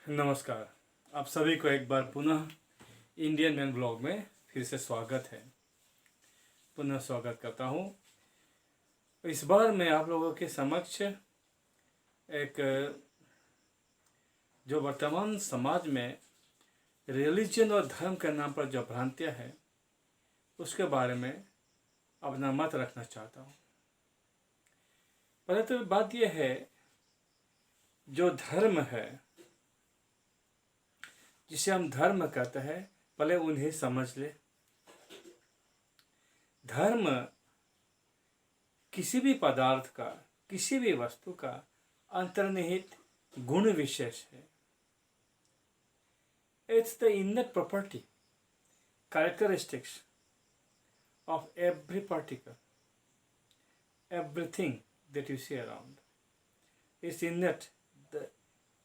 नमस्कार। आप सभी को एक बार पुनः इंडियन मैन ब्लॉग में फिर से स्वागत है। पुनः स्वागत करता हूँ। इस बार मैं आप लोगों के समक्ष एक जो वर्तमान समाज में रिलीजन और धर्म के नाम पर जो भ्रांतियाँ हैं उसके बारे में अपना मत रखना चाहता हूँ। पहले तो बात यह है, जो धर्म है जिसे हम धर्म कहते हैं, पहले उन्हें समझ ले। धर्म किसी भी पदार्थ का, किसी भी वस्तु का अंतर्निहित गुण विशेष है। It's the inner property, characteristics of every particle, everything that you see around is innate, the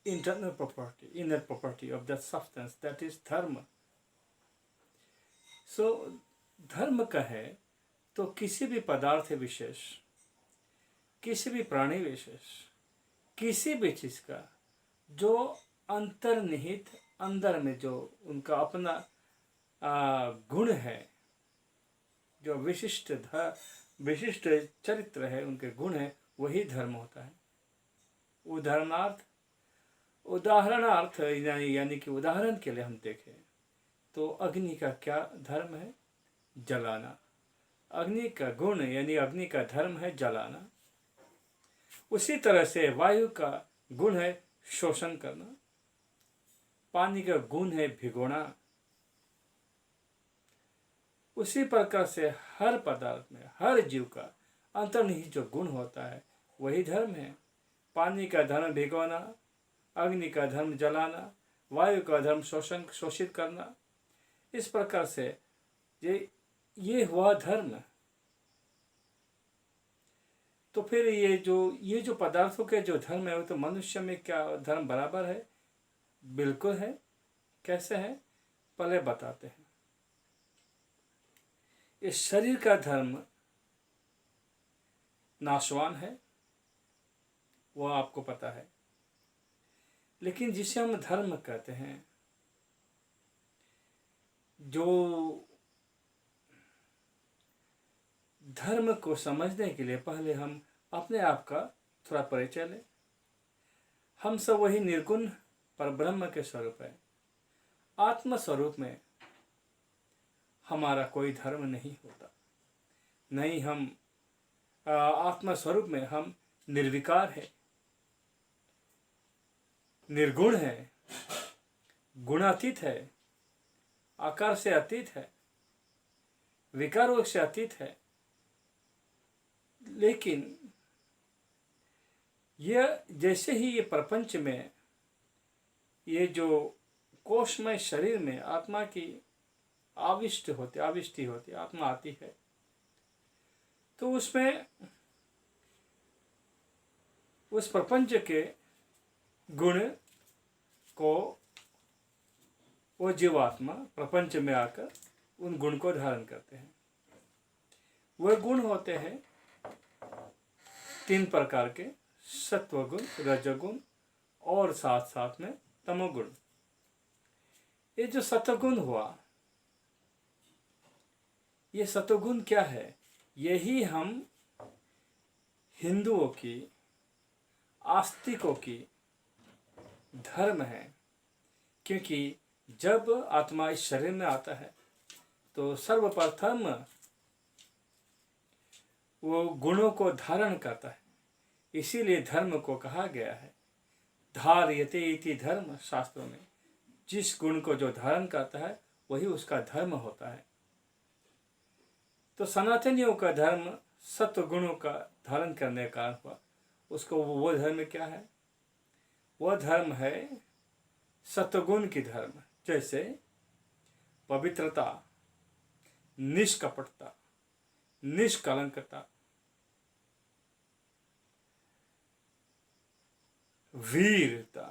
internal property, inner property of that substance, that is dharma. So धर्म का है तो किसी भी पदार्थ विशेष, किसी भी प्राणी विशेष, किसी भी चीज का जो अंतर्निहित अंदर में जो उनका अपना गुण है, जो विशिष्ट चरित्र है, उनके गुण है, वही धर्म होता है। उदाहरणार्थ यानी कि उदाहरण के लिए हम देखें तो अग्नि का क्या धर्म है? जलाना। अग्नि का गुण यानी अग्नि का धर्म है जलाना। उसी तरह से वायु का गुण है शोषण करना। पानी का गुण है भिगोना। उसी प्रकार से हर पदार्थ में, हर जीव का अंतर्निहित जो गुण होता है वही धर्म है। पानी का धर्म भिगोना, अग्नि का धर्म जलाना, वायु का धर्म शोषित करना। इस प्रकार से ये हुआ धर्म। तो फिर ये जो पदार्थों के जो धर्म है वो तो मनुष्य में क्या धर्म बराबर है? बिल्कुल है। कैसे है? पहले बताते हैं। इस शरीर का धर्म नाशवान है, वो आपको पता है। लेकिन जिसे हम धर्म कहते हैं, जो धर्म को समझने के लिए पहले हम अपने आप का थोड़ा परिचय लें। हम सब वही निर्गुण परब्रह्म के स्वरूप है। आत्म स्वरूप में हमारा कोई धर्म नहीं होता। नहीं, हम आत्मा स्वरूप में हम निर्विकार है, निर्गुण है, गुणातीत है, आकार से अतीत है, विकारों से अतीत है। लेकिन यह जैसे ही ये प्रपंच में ये जो कोशमय शरीर में आत्मा की आविष्टि होती, आत्मा आती है, तो उसमें उस प्रपंच के गुण को वो जीवात्मा प्रपंच में आकर उन गुण को धारण करते हैं। वह गुण होते हैं 3 प्रकार के, सत्वगुण, रजोगुण और साथ साथ में तमोगुण। ये जो सत्वगुण हुआ, ये सत्वगुण क्या है? यही हम हिंदुओं की, आस्तिकों की धर्म है। क्योंकि जब आत्मा इस शरीर में आता है तो सर्वप्रथम वो गुणों को धारण करता है। इसीलिए धर्म को कहा गया है धार्यते इति धर्म। शास्त्रों में जिस गुण को जो धारण करता है वही उसका धर्म होता है। तो सनातनियों का धर्म सत्व गुणों का धारण करने का हुआ। उसको वो धर्म क्या है? वह धर्म है सत्वगुण की धर्म। जैसे पवित्रता, निष्कपटता, निष्कलंकता, वीरता,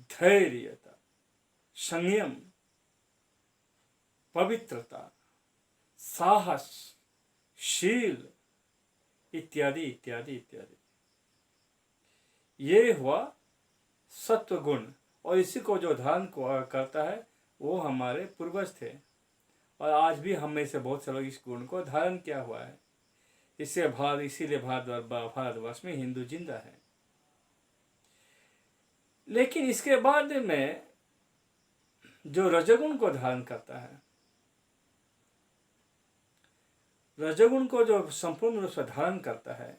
धैर्यता, संयम, पवित्रता, साहस, शील इत्यादि इत्यादि इत्यादि। ये हुआ सत्वगुण और इसी को जो धारण करता है वो हमारे पूर्वज थे, और आज भी हम में से बहुत से लोग इस गुण को धारण किया हुआ है। इसीलिए भारतवर्ष में हिंदू जिंदा है। लेकिन इसके बाद में जो रजोगुण को धारण करता है, रजोगुण को जो संपूर्ण रूप से धारण करता है,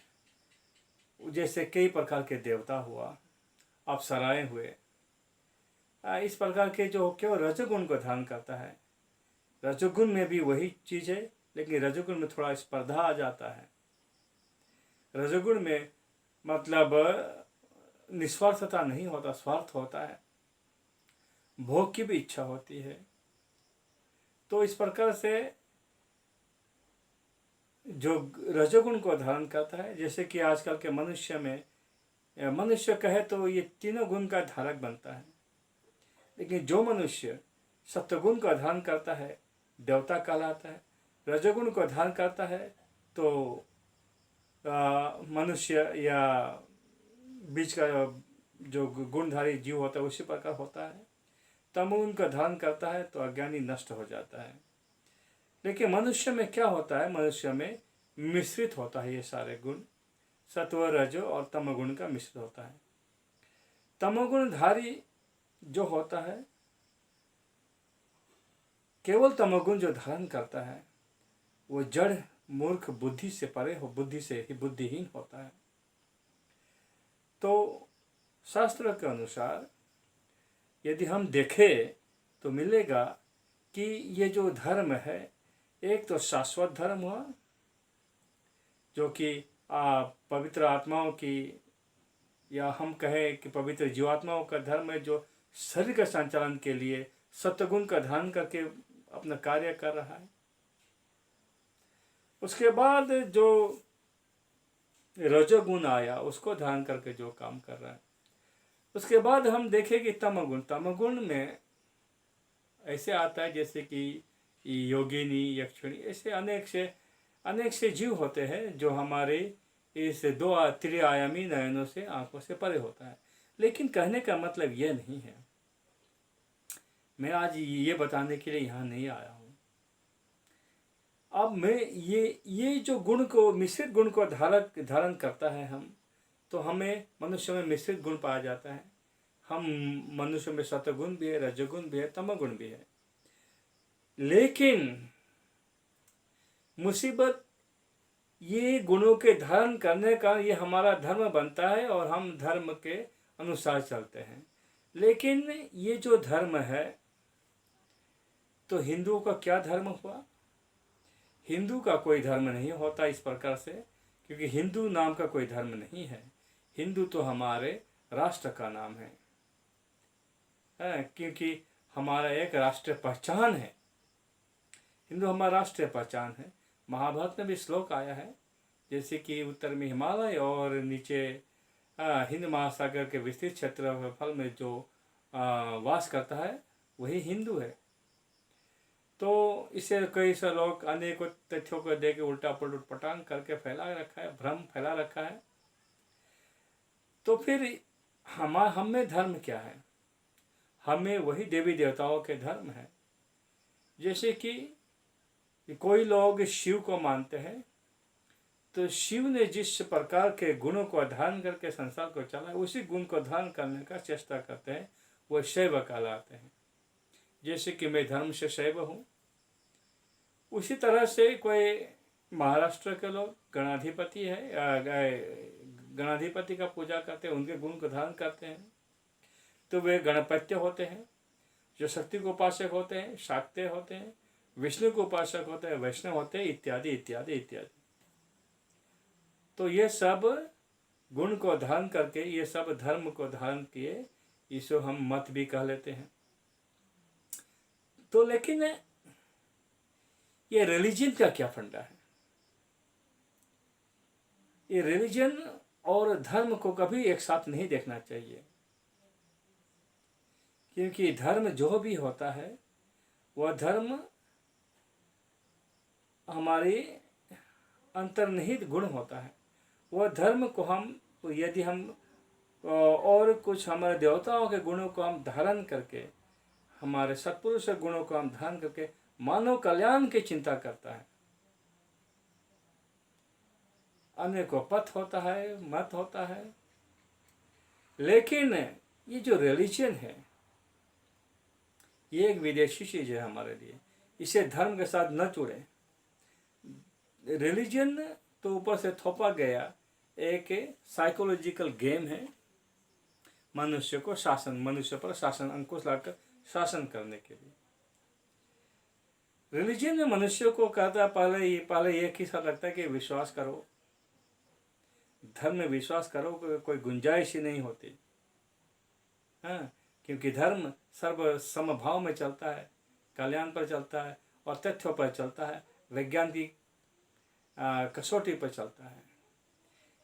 जैसे कई प्रकार के देवता हुआ, अप्सराएं हुए, इस प्रकार के जो केवल रजोगुण को धारण करता है। रजोगुण में भी वही चीज है, लेकिन रजोगुण में थोड़ा स्पर्धा आ जाता है। रजोगुण में मतलब निस्वार्थता नहीं होता, स्वार्थ होता है, भोग की भी इच्छा होती है। तो इस प्रकार से जो रजोगुण को धारण करता है, जैसे कि आजकल के मनुष्य में, मनुष्य कहे तो ये तीनों गुण का धारक बनता है। लेकिन जो मनुष्य सत्वगुण को धारण करता है देवता कहलाता है, रजोगुण को धारण करता है तो मनुष्य या बीच का जो गुणधारी जीव होता है उसी प्रकार होता है। तमोगुण का धारण करता है तो अज्ञानी नष्ट हो जाता है। लेकिन मनुष्य में क्या होता है, मनुष्य में मिश्रित होता है ये सारे गुण, सत्व रजो और तमोगुण का मिश्रित होता है। तमोगुणधारी जो होता है, केवल तमोगुण जो धारण करता है वो जड़ मूर्ख बुद्धि से परे हो, बुद्धि से ही बुद्धिहीन होता है। तो शास्त्र के अनुसार यदि हम देखें तो मिलेगा कि ये जो धर्म है, एक तो शाश्वत धर्म हुआ जो कि पवित्र आत्माओं की, या हम कहें कि पवित्र जीवात्माओं का धर्म है, जो शरीर के संचालन के लिए सत्वगुण का धारण करके अपना कार्य कर रहा है। उसके बाद जो रजोगुण आया उसको धारण करके जो काम कर रहा है। उसके बाद हम देखें कि तमोगुण में ऐसे आता है जैसे कि योगिनी, यक्षिणी, ऐसे अनेक से जीव होते हैं जो हमारे इस त्रिआयामी नयनों से, आंखों से परे होता है। लेकिन कहने का मतलब यह नहीं है, मैं आज ये बताने के लिए यहाँ नहीं आया हूँ। अब मैं ये जो गुण को, मिश्रित गुण को धारण करता है हम, तो हमें मनुष्य में मिश्रित गुण पाया जाता है। हम मनुष्य में सत्वगुण भी है, रजोगुण भी है, तमोगुण भी है। लेकिन मुसीबत ये गुणों के धारण करने का ये हमारा धर्म बनता है और हम धर्म के अनुसार चलते हैं। लेकिन ये जो धर्म है, तो हिंदुओं का क्या धर्म हुआ? हिंदू का कोई धर्म नहीं होता इस प्रकार से, क्योंकि हिंदू नाम का कोई धर्म नहीं है। हिंदू तो हमारे राष्ट्र का नाम है, क्योंकि हमारा एक राष्ट्रीय पहचान है। हिंदू हमारा राष्ट्रीय पहचान है। महाभारत में भी श्लोक आया है, जैसे कि उत्तर में हिमालय और नीचे हिंद महासागर के विस्तृत क्षेत्रफल में जो वास करता है वही हिंदू है। तो इसे कई से लोग अनेकों तथ्यों को दे के उल्टा पटांग करके फैला रखा है, भ्रम फैला रखा है। तो फिर हम में धर्म क्या है? हमें वही देवी देवताओं के धर्म है। जैसे कि कोई लोग शिव को मानते हैं, तो शिव ने जिस प्रकार के गुणों को धारण करके संसार को चला, उसी गुण को धारण करने का चेष्टा करते हैं, वो शैव कहलाते हैं। जैसे कि मैं धर्म से शैव हूँ, उसी तरह से कोई महाराष्ट्र के लोग गणाधिपति है, गणाधिपति का पूजा करते हैं, उनके गुण को धारण करते हैं, तो वे गणपत्य होते हैं। जो शक्ति को उपासक होते हैं, शाक्तेय होते हैं, विष्णु को उपासक होते हैं, वैष्णव होते हैं, इत्यादि इत्यादि इत्यादि। तो ये सब गुण को धारण करके, ये सब धर्म को धारण किए, इसको हम मत भी कह लेते हैं। तो लेकिन ये रिलीजन का क्या फंडा है? ये रिलीजन और धर्म को कभी एक साथ नहीं देखना चाहिए, क्योंकि धर्म जो भी होता है वह धर्म हमारी अंतर्निहित गुण होता है। वह धर्म को हम, यदि हम और कुछ हमारे देवताओं के गुणों को हम धारण करके, हमारे सत्पुरुष के गुणों को हम धारण करके मानव कल्याण की चिंता करता है। अन्य को पथ होता है, मत होता है। लेकिन ये जो रिलीजन है, ये एक विदेशी चीज है हमारे लिए। इसे धर्म के साथ न जुड़े। रिलीजन तो ऊपर से थोपा गया एक साइकोलॉजिकल गेम है, मनुष्य को शासन, मनुष्य पर शासन, अंकुश लाकर शासन करने के लिए। रिलीजन में मनुष्य को कहता है पहले एक ही साथ लगता है कि विश्वास करो, धर्म में विश्वास करो, कोई गुंजाइश ही नहीं होती। हाँ, क्योंकि धर्म सर्व समभाव में चलता है, कल्याण पर चलता है और तथ्यों पर चलता है, विज्ञान की कसौटी पर चलता है।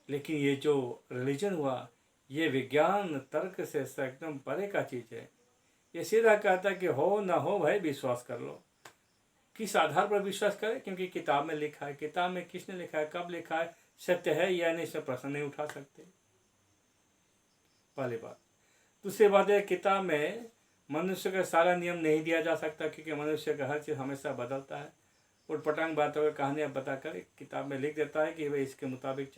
लेकिन ये जो रिलीजन हुआ, ये विज्ञान तर्क से एकदम परे का चीज़ है। ये सीधा कहता है कि हो ना हो भाई विश्वास कर लो। किस आधार पर विश्वास करें? क्योंकि किताब में लिखा है। किताब में किसने लिखा है, कब लिखा है, सत्य है या नहीं, इसमें प्रश्न नहीं उठा सकते, पहली बात। दूसरी बात है, किताब में मनुष्य का सारा नियम नहीं दिया जा सकता, क्योंकि मनुष्य का हर चीज़ हमेशा बदलता है। उटपटांग बातों की कहानियाँ बताकर किताब में लिख देता है कि भाई इसके मुताबिक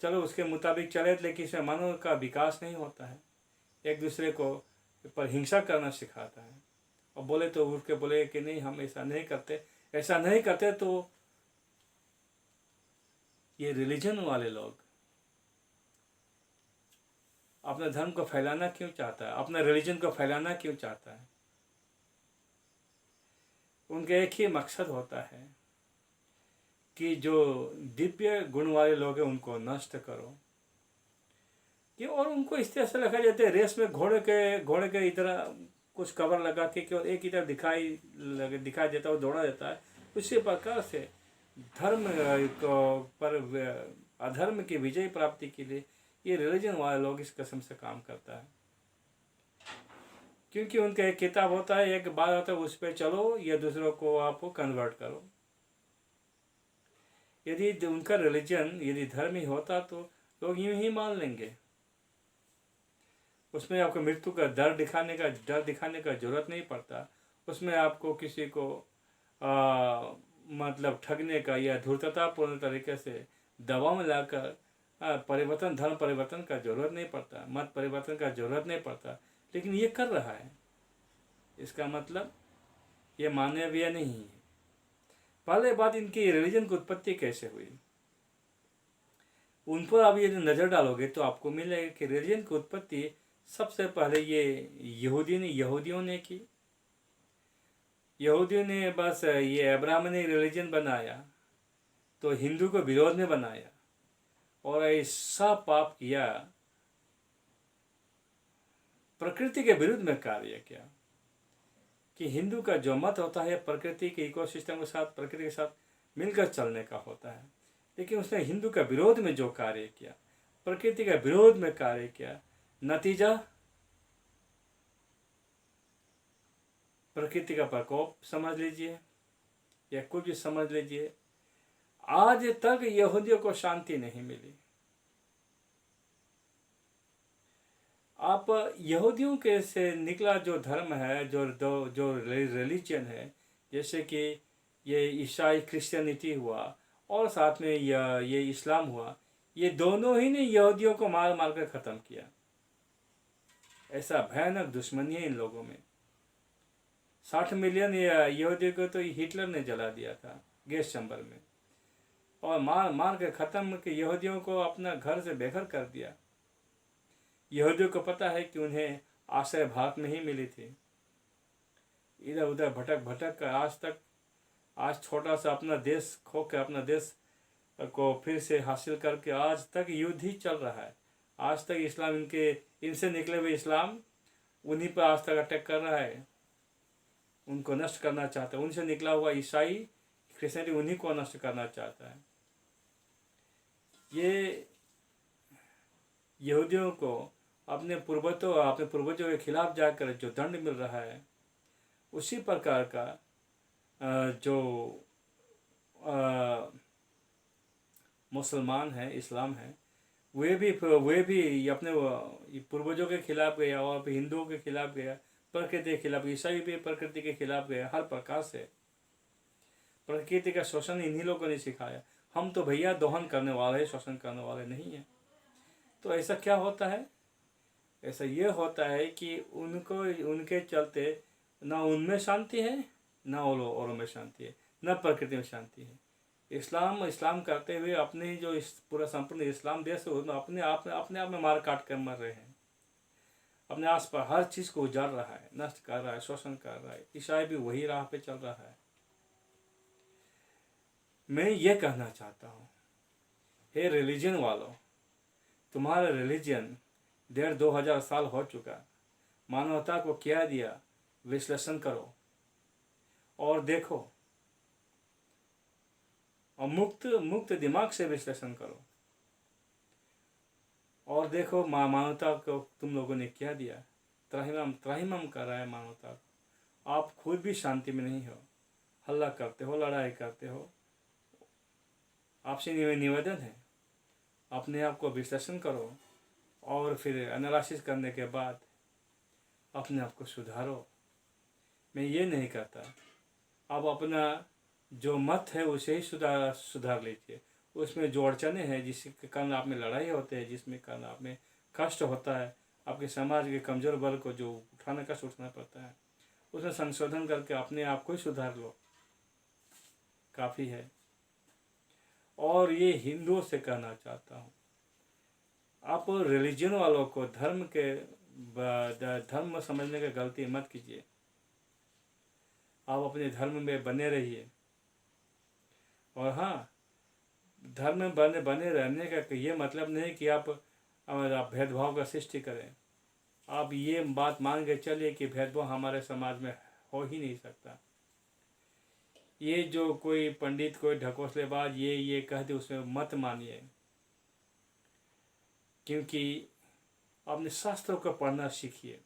चलो, उसके मुताबिक चले, लेकिन इसमें मानव का विकास नहीं होता है। एक दूसरे को पर हिंसा करना सिखाता है, और बोले तो उठ के बोले कि नहीं हम ऐसा नहीं करते, तो ये रिलीजन वाले लोग अपने धर्म को फैलाना क्यों चाहता है, अपने रिलीजन को फैलाना क्यों चाहता है? उनका एक ही मकसद होता है कि जो दिव्य गुण वाले लोग हैं उनको नष्ट करो। कि और उनको इस तरह से रखा जाता है, रेस में घोड़े के इधर कुछ कवर लगा के और एक इधर दिखाई देता है, वो दौड़ा देता है। उसी प्रकार से धर्म को पर अधर्म की विजय प्राप्ति के लिए ये रिलीजन वाले लोग इस किस्म से काम करता है। क्योंकि उनका एक किताब होता है, एक बात होता है, उस पर चलो या दूसरों को आप कन्वर्ट करो। यदि उनका रिलीजन, यदि धर्म ही होता तो लोग यूं ही मान लेंगे। उसमें आपको मृत्यु का डर दिखाने का जरूरत नहीं पड़ता। उसमें आपको किसी को मतलब ठगने का या धूर्ततापूर्ण तरीके से दबाव में लाकर धर्म परिवर्तन का जरूरत नहीं पड़ता, मत परिवर्तन का जरूरत नहीं पड़ता। लेकिन ये कर रहा है, इसका मतलब ये मानवीय नहीं है। पहले बात, इनकी रिलीजन की उत्पत्ति कैसे हुई, उन पर आप यदि नज़र डालोगे तो आपको मिलेगा कि रिलीजन की उत्पत्ति सबसे पहले ये यहूदियों ने की। यहूदियों ने बस ये अब्राह्मणी रिलीजन बनाया तो हिंदू को विरोध में बनाया और ऐसा पाप किया, प्रकृति के विरुद्ध में कार्य किया। कि हिंदू का जो मत होता है प्रकृति के इकोसिस्टम के साथ, प्रकृति के साथ मिलकर चलने का होता है। लेकिन उसने हिंदू का विरोध में जो कार्य किया, प्रकृति का विरोध में कार्य किया, नतीजा प्रकृति का प्रकोप समझ लीजिए या कुछ भी समझ लीजिए। आज तक यहूदियों को शांति नहीं मिली। आप यहूदियों के से निकला जो धर्म है, जो रिलीजन है, जैसे कि ये ईसाई क्रिश्चियनिटी हुआ और साथ में ये इस्लाम हुआ, ये दोनों ही ने यहूदियों को मार मार कर ख़त्म किया। ऐसा भयानक दुश्मनी है इन लोगों में। 60 मिलियन यहूदियों को तो हिटलर ने जला दिया था गैस चैम्बर में, और मार मार के ख़त्म के यहूदियों को अपना घर से बेघर कर दिया। यहूदियों को पता है कि उन्हें आश्रय भारत में ही मिली थी। इधर उधर भटक भटक कर आज छोटा सा अपना देश खो के अपना देश को फिर से हासिल करके आज तक युद्ध ही चल रहा है। आज तक इस्लाम इनसे निकले हुए इस्लाम उन्हीं पर आज तक अटैक कर रहा है, उनको नष्ट करना चाहता है। उनसे निकला हुआ ईसाई क्रिश्चियनिटी उन्हीं को नष्ट करना चाहता है। ये यहूदियों को अपने पूर्वजों के खिलाफ जाकर जो दंड मिल रहा है, उसी प्रकार का जो मुसलमान है, इस्लाम है, वे भी अपने पूर्वजों के खिलाफ गए और हिंदुओं के खिलाफ गया, प्रकृति के खिलाफ, ईसाई भी प्रकृति के खिलाफ गया। हर प्रकार से प्रकृति का शोषण इन्हीं लोगों ने सिखाया। हम तो भैया दोहन करने वाले, शोषण करने वाले नहीं हैं। तो ऐसा क्या होता है? ऐसा ये होता है कि उनको, उनके चलते ना उनमें शांति है, ना औरों में शांति है, ना प्रकृति में शांति है। इस्लाम करते हुए अपने जो इस पूरा संपूर्ण इस्लाम देश है अपने आप में मार काट कर मर रहे हैं। अपने आस पास हर चीज़ को उजाड़ रहा है, नष्ट कर रहा है, शोषण कर रहा है। ईसाई भी वही राह पे चल रहा है। मैं ये कहना चाहता हूँ, हे रिलीजन वालों, तुम्हारा रिलीजन 1,500-2,000 साल हो चुका। मानवता को क्या दिया, विश्लेषण करो और देखो, और मुक्त दिमाग से विश्लेषण करो और देखो मानवता को तुम लोगों ने क्या दिया। त्राहिमाम कर रहा है मानवता को। आप खुद भी शांति में नहीं हो, हल्ला करते हो, लड़ाई करते हो। आपसे निवेदन है, अपने आप को विश्लेषण करो और फिर एनालिसिस करने के बाद अपने आप को सुधारो। मैं ये नहीं कहता आप अपना जो मत है उसे ही सुधार लीजिए। उसमें जो अड़चने हैं, जिसके कारण आप में लड़ाई होते हैं, जिसमें कारण आप में कष्ट होता है, आपके समाज के कमज़ोर वर्ग को जो कष्ट उठाना पड़ता है, उसमें संशोधन करके अपने आप को ही सुधार लो, काफ़ी है। और ये हिंदुओं से कहना चाहता हूँ, आप रिलीजन वालों को धर्म समझने की गलती मत कीजिए। आप अपने धर्म में बने रहिए। और हाँ, धर्म में बने रहने का ये मतलब नहीं कि आप भेदभाव का सृष्टि करें। आप ये बात मान के चलिए कि भेदभाव हमारे समाज में हो ही नहीं सकता। ये जो कोई पंडित, कोई ढकोसलेबाज ये कह दे, उसमें मत मानिए, क्योंकि अपने शास्त्रों को पढ़ना सीखिए।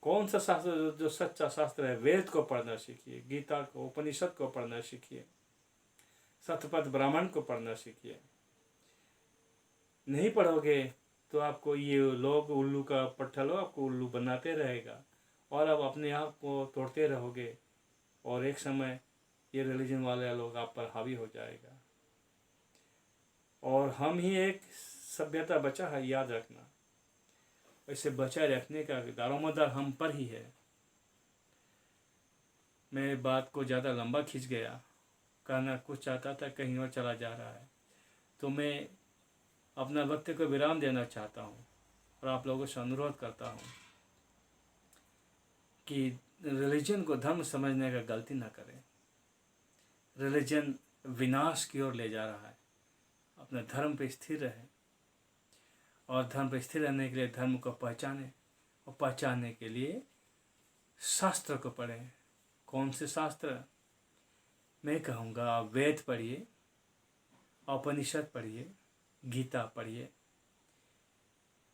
कौन सा शास्त्र जो सच्चा शास्त्र है, वेद को पढ़ना सीखिए, गीता को, उपनिषद को पढ़ना सीखिए, शतपथ ब्राह्मण को पढ़ना सीखिए। नहीं पढ़ोगे तो आपको ये लोग उल्लू का पट्ठल, आपको उल्लू बनाते रहेगा और आप अपने आप को तोड़ते रहोगे और एक समय ये रिलीजन वाले लोग आप पर हावी हो जाएगा। और हम ही एक सभ्यता बचा है, याद रखना। इसे बचाए रखने का दारोमदार हम पर ही है। मैं बात को ज़्यादा लंबा खींच गया, कहना कुछ चाहता था, कहीं और चला जा रहा है। तो मैं अपना वक्त को विराम देना चाहता हूँ और आप लोगों से अनुरोध करता हूँ कि रिलीजन को धर्म समझने का गलती ना करें। रिलीजन विनाश की ओर ले जा रहा है। अपने धर्म पे स्थिर रहे और धर्म पे स्थिर रहने के लिए धर्म को पहचाने और पहचानने के लिए शास्त्र को पढ़ें। कौन से शास्त्र? मैं कहूँगा आप वेद पढ़िए, उपनिषद पढ़िए, गीता पढ़िए,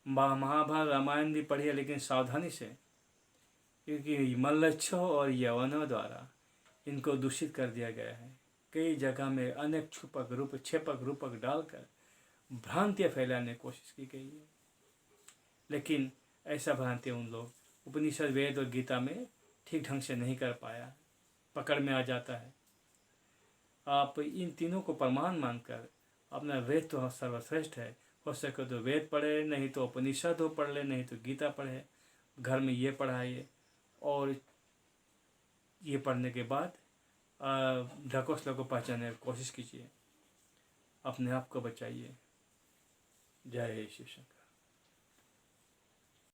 महाभारत रामायण भी पढ़िए, लेकिन सावधानी से, क्योंकि मल्लच्छों और यवनों द्वारा इनको दूषित कर दिया गया है। कई जगह में अनेक छेपक रूपक डालकर भ्रांतियाँ फैलाने की कोशिश की गई है, लेकिन ऐसा भ्रांतियाँ उन लोग उपनिषद, वेद और गीता में ठीक ढंग से नहीं कर पाया, पकड़ में आ जाता है। आप इन तीनों को प्रमाण मानकर अपना वेद तो सर्वश्रेष्ठ है, हो सके तो वेद पढ़े, नहीं तो उपनिषद हो पढ़ ले, नहीं तो गीता पढ़े, घर में ये पढ़ाइए। और ये पढ़ने के बाद ढकोसला को पहचानने की कोशिश कीजिए, अपने आप को बचाइए। जय शिव शंकर।